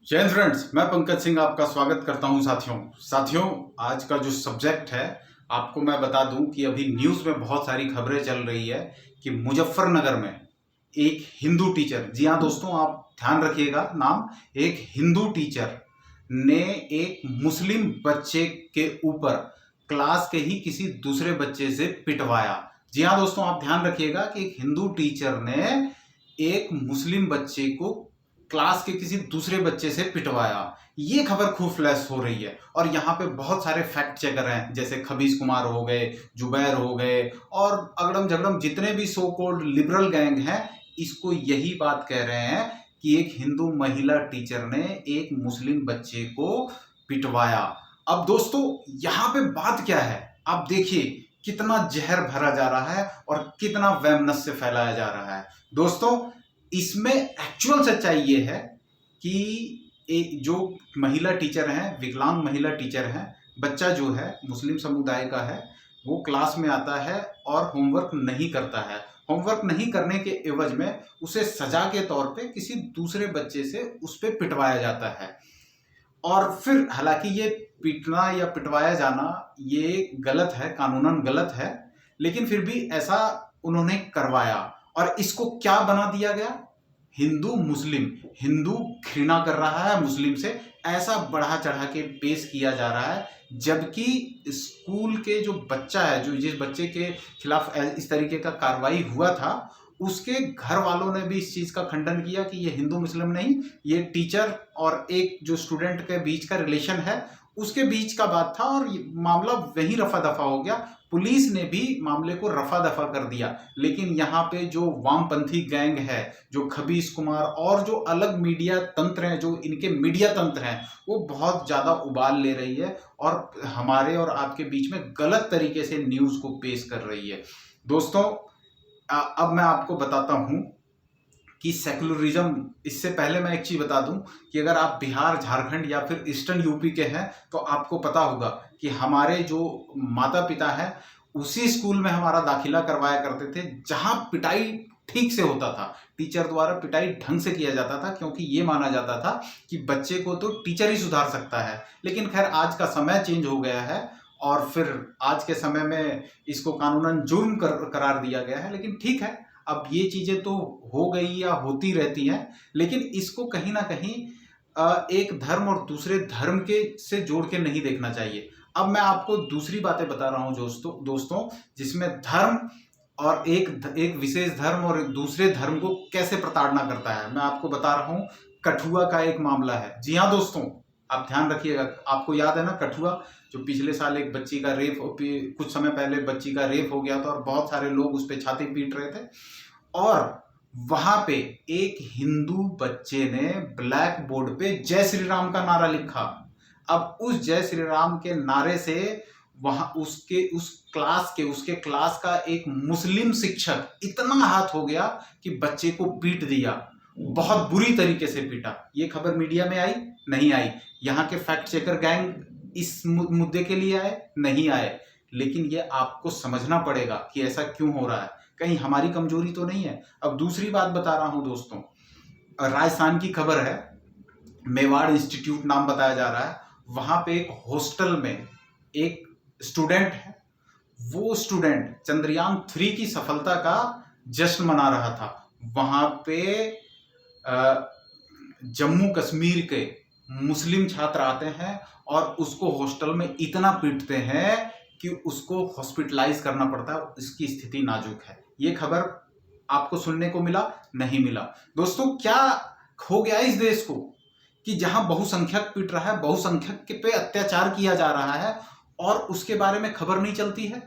जय हिंद फ्रेंड्स, मैं पंकज सिंह आपका स्वागत करता हूं। साथियों आज का जो सब्जेक्ट है आपको मैं बता दूं कि अभी न्यूज़ में बहुत सारी खबरें चल रही है कि मुजफ्फरनगर में एक हिंदू टीचर, जी हाँ दोस्तों आप ध्यान रखिएगा नाम, एक हिंदू टीचर ने एक मुस्लिम बच्चे के ऊपर क्लास के ही किसी दूसरे बच्चे से पिटवाया। जी हाँ दोस्तों आप ध्यान रखिएगा कि एक हिंदू टीचर ने एक मुस्लिम बच्चे को क्लास के किसी दूसरे बच्चे से पिटवाया। ये खबर खूब फ्लैश हो रही है और यहाँ पे बहुत सारे फैक्ट चेकर हैं, जैसे खबीज कुमार हो गए, जुबैर हो गए और अगड़म झगड़म जितने भी सो कॉल्ड लिबरल गैंग हैं, इसको यही बात कह रहे हैं कि एक हिंदू महिला टीचर ने एक मुस्लिम बच्चे को पिटवाया। अब दोस्तों यहाँ पे बात क्या है, आप देखिए कितना जहर भरा जा रहा है और कितना वैमनस्य फैलाया जा रहा है। दोस्तों इसमें एक्चुअल सच्चाई ये है कि एक जो महिला टीचर हैं, विकलांग महिला टीचर हैं, बच्चा जो है मुस्लिम समुदाय का है, वो क्लास में आता है और होमवर्क नहीं करता है। होमवर्क नहीं करने के एवज में उसे सजा के तौर पे किसी दूसरे बच्चे से उस पर पिटवाया जाता है। और फिर हालांकि ये पीटना या पिटवाया जाना ये गलत है, कानूनन गलत है, लेकिन फिर भी ऐसा उन्होंने करवाया और इसको क्या बना दिया गया, हिंदू मुस्लिम, हिंदू घृणा कर रहा है मुस्लिम से, ऐसा बढ़ा चढ़ा के पेश किया जा रहा है। जबकि स्कूल के जो बच्चा है, जो जिस बच्चे के खिलाफ इस तरीके का कार्रवाई हुआ था, उसके घर वालों ने भी इस चीज का खंडन किया कि ये हिंदू मुस्लिम नहीं, ये टीचर और एक जो स्टूडेंट के बीच का रिलेशन है उसके बीच का बात था और मामला वहीं रफा दफा हो गया। पुलिस ने भी मामले को रफा दफा कर दिया। लेकिन यहाँ पे जो वामपंथी गैंग है, जो खबीज कुमार और जो अलग मीडिया तंत्र हैं, जो इनके मीडिया तंत्र हैं, वो बहुत ज्यादा उबाल ले रही है और हमारे और आपके बीच में गलत तरीके से न्यूज को पेश कर रही है। दोस्तों अब मैं आपको बताता हूं कि सेकुलरिज्म, इससे पहले मैं एक चीज बता दूं कि अगर आप बिहार, झारखंड या फिर ईस्टर्न यूपी के हैं तो आपको पता होगा कि हमारे जो माता पिता हैं उसी स्कूल में हमारा दाखिला करवाया करते थे जहां पिटाई ठीक से होता था, टीचर द्वारा पिटाई ढंग से किया जाता था, क्योंकि ये माना जाता था कि बच्चे को तो टीचर ही सुधार सकता है। लेकिन खैर आज का समय चेंज हो गया है और फिर आज के समय में इसको कानूनन जुर्म करार दिया गया है। लेकिन ठीक है, अब ये चीजें तो हो गई या होती रहती हैं, लेकिन इसको कहीं ना कहीं एक धर्म और दूसरे धर्म के से जोड़ के नहीं देखना चाहिए। अब मैं आपको दूसरी बातें बता रहा हूं दोस्तों जिसमें धर्म और एक विशेष धर्म और एक दूसरे धर्म को कैसे प्रताड़ना करता है। मैं आपको बता रहा हूं, कठुआ का एक मामला है। जी हाँ दोस्तों आप ध्यान रखिएगा, आपको याद है ना कठुआ, जो पिछले साल एक बच्ची का रेप, कुछ समय पहले बच्ची का रेप हो गया था और बहुत सारे लोग उस पर छाती पीट रहे थे और वहां पे एक हिंदू बच्चे ने ब्लैक बोर्ड पे जय श्री राम का नारा लिखा। अब उस जय श्री राम के नारे से वहां उसके क्लास का एक मुस्लिम शिक्षक इतना हाथ हो गया कि बच्चे को पीट दिया, बहुत बुरी तरीके से पीटा। ये खबर मीडिया में आई नहीं आई, यहाँ के फैक्ट चेकर गैंग इस मुद्दे के लिए आए नहीं आए, लेकिन ये आपको समझना पड़ेगा कि ऐसा क्यों हो रहा है, कहीं हमारी कमजोरी तो नहीं है। अब दूसरी बात बता रहा हूं दोस्तों, राजस्थान की खबर है, मेवाड़ इंस्टीट्यूट नाम बताया जा रहा है, वहां पे एक हॉस्टल में एक स्टूडेंट है, वो स्टूडेंट चंद्रयान 3 की सफलता का जश्न मना रहा था। वहां पे जम्मू कश्मीर के मुस्लिम छात्र आते हैं और उसको हॉस्टल में इतना पीटते हैं कि उसको हॉस्पिटलाइज करना पड़ता है, इसकी स्थिति नाजुक है। ये खबर आपको सुनने को मिला नहीं मिला। दोस्तों क्या हो गया इस देश को कि जहां बहुसंख्यक पीट रहा है, बहुसंख्यक पे अत्याचार किया जा रहा है और उसके बारे में खबर नहीं चलती है।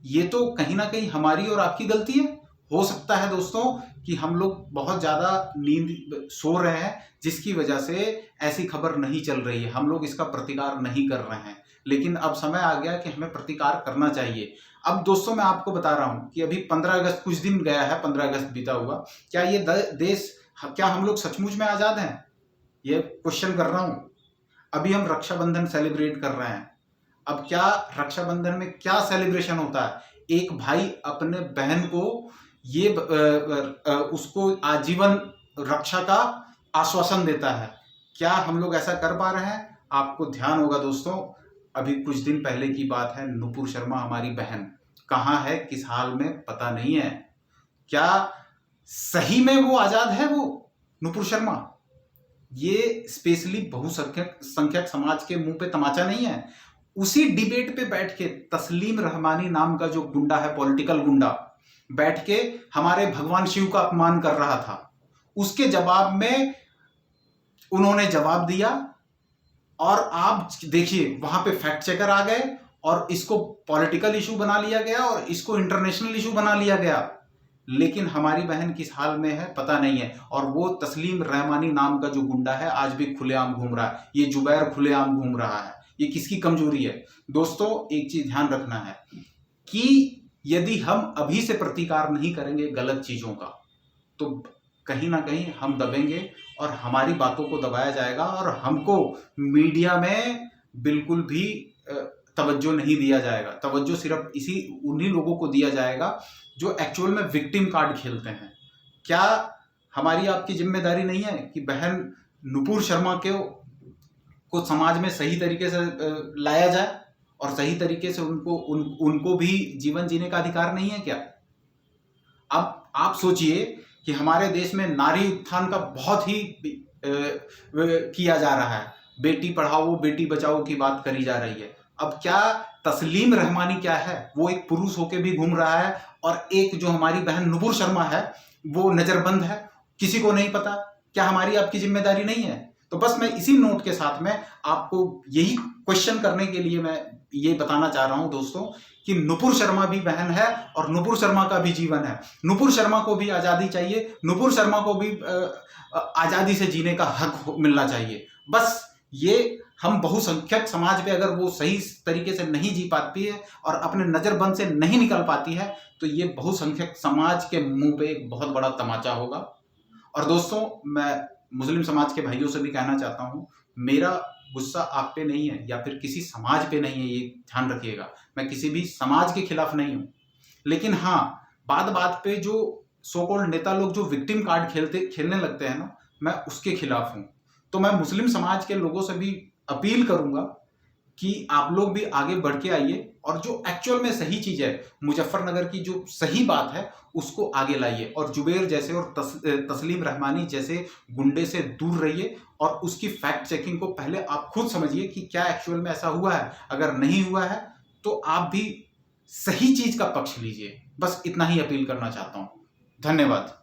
ये तो कहीं ना कहीं हमारी और आपकी गलती है। हो सकता है दोस्तों कि हम लोग बहुत ज्यादा नींद सो रहे हैं, जिसकी वजह से ऐसी खबर नहीं चल रही है, हम लोग इसका प्रतिकार नहीं कर रहे हैं। लेकिन अब समय आ गया कि हमें प्रतिकार करना चाहिए। अब दोस्तों मैं आपको बता रहा हूं कि अभी 15 अगस्त कुछ दिन गया है, 15 अगस्त बीता हुआ, क्या ये देश, क्या हम लोग सचमुच में आजाद हैं, ये क्वेश्चन कर रहा हूं। अभी हम रक्षाबंधन सेलिब्रेट कर रहे हैं। अब क्या रक्षाबंधन में क्या सेलिब्रेशन होता है, एक भाई अपने बहन को उसको आजीवन रक्षा का आश्वासन देता है क्या हम लोग ऐसा कर पा रहे हैं? आपको ध्यान होगा दोस्तों, अभी कुछ दिन पहले की बात है, नुपुर शर्मा हमारी बहन कहाँ है, किस हाल में, पता नहीं है। क्या सही में वो आजाद है, वो नुपुर शर्मा? ये स्पेशली बहुसंख्यक संख्यक समाज के मुंह पे तमाचा नहीं है। उसी डिबेट पे बैठ के तस्लीम रहमानी नाम का जो गुंडा है, पॉलिटिकल गुंडा, बैठ के हमारे भगवान शिव का अपमान कर रहा था। उसके जवाब में उन्होंने जवाब दिया और आप देखिए वहां पे फैक्ट चेकर आ गए और इसको पॉलिटिकल इशू बना लिया गया और इसको इंटरनेशनल इशू बना लिया गया। लेकिन हमारी बहन किस हाल में है पता नहीं है। और वो तस्लीम रहमानी नाम का जो गुंडा है आज भी खुलेआम घूम रहा है, ये जुबैर खुलेआम घूम रहा है। ये किसकी कमजोरी है? दोस्तों एक चीज ध्यान रखना है कि यदि हम अभी से प्रतिकार नहीं करेंगे गलत चीजों का, तो कहीं ना कहीं हम दबेंगे और हमारी बातों को दबाया जाएगा और हमको मीडिया में बिल्कुल भी तवज्जो नहीं दिया जाएगा। तवज्जो सिर्फ उन्हीं लोगों को दिया जाएगा जो एक्चुअल में विक्टिम कार्ड खेलते हैं। क्या हमारी आपकी जिम्मेदारी नहीं है कि बहन नुपुर शर्मा को समाज में सही तरीके से लाया जाए और सही तरीके से उनको भी जीवन जीने का अधिकार नहीं है क्या? अब आप सोचिए कि हमारे देश में नारी उत्थान का बहुत ही किया जा रहा है, बेटी पढ़ाओ बेटी बचाओ की बात करी जा रही है। अब क्या तस्लीम रहमानी क्या है, वो एक पुरुष होके भी घूम रहा है और एक जो हमारी बहन नुपुर शर्मा है वो नजरबंद है, किसी को नहीं पता। क्या हमारी आपकी जिम्मेदारी नहीं है? तो बस मैं इसी नोट के साथ में आपको यही क्वेश्चन करने के लिए मैं ये बताना चाह रहा हूं दोस्तों कि नुपुर शर्मा भी बहन है और नुपुर शर्मा का भी जीवन है। नुपुर शर्मा को भी आजादी चाहिए, नुपुर शर्मा को भी आजादी से जीने का हक मिलना चाहिए। बस ये हम बहुसंख्यक समाज पे अगर वो सही तरीके से नहीं जी पाती है और अपने नजरबंद से नहीं निकल पाती है तो ये बहुसंख्यक समाज के मुंह पे एक बहुत बड़ा तमाचा होगा। और दोस्तों मैं मुस्लिम समाज के भाइयों से भी कहना चाहता हूं, मेरा गुस्सा आप पे नहीं है या फिर किसी समाज पे नहीं है, ये ध्यान रखिएगा। मैं किसी भी समाज के खिलाफ नहीं हूं, लेकिन हाँ बात बात पे जो सो कॉल्ड नेता लोग जो विक्टिम कार्ड खेलने लगते हैं ना, मैं उसके खिलाफ हूं। तो मैं मुस्लिम समाज के लोगों से भी अपील करूंगा कि आप लोग भी आगे बढ़ के आइए और जो एक्चुअल में सही चीज है, मुजफ्फरनगर की जो सही बात है उसको आगे लाइए और जुबैर जैसे और तस्लीम रहमानी जैसे गुंडे से दूर रहिए और उसकी फैक्ट चेकिंग को पहले आप खुद समझिए कि क्या एक्चुअल में ऐसा हुआ है। अगर नहीं हुआ है तो आप भी सही चीज का पक्ष लीजिए। बस इतना ही अपील करना चाहता हूं। धन्यवाद।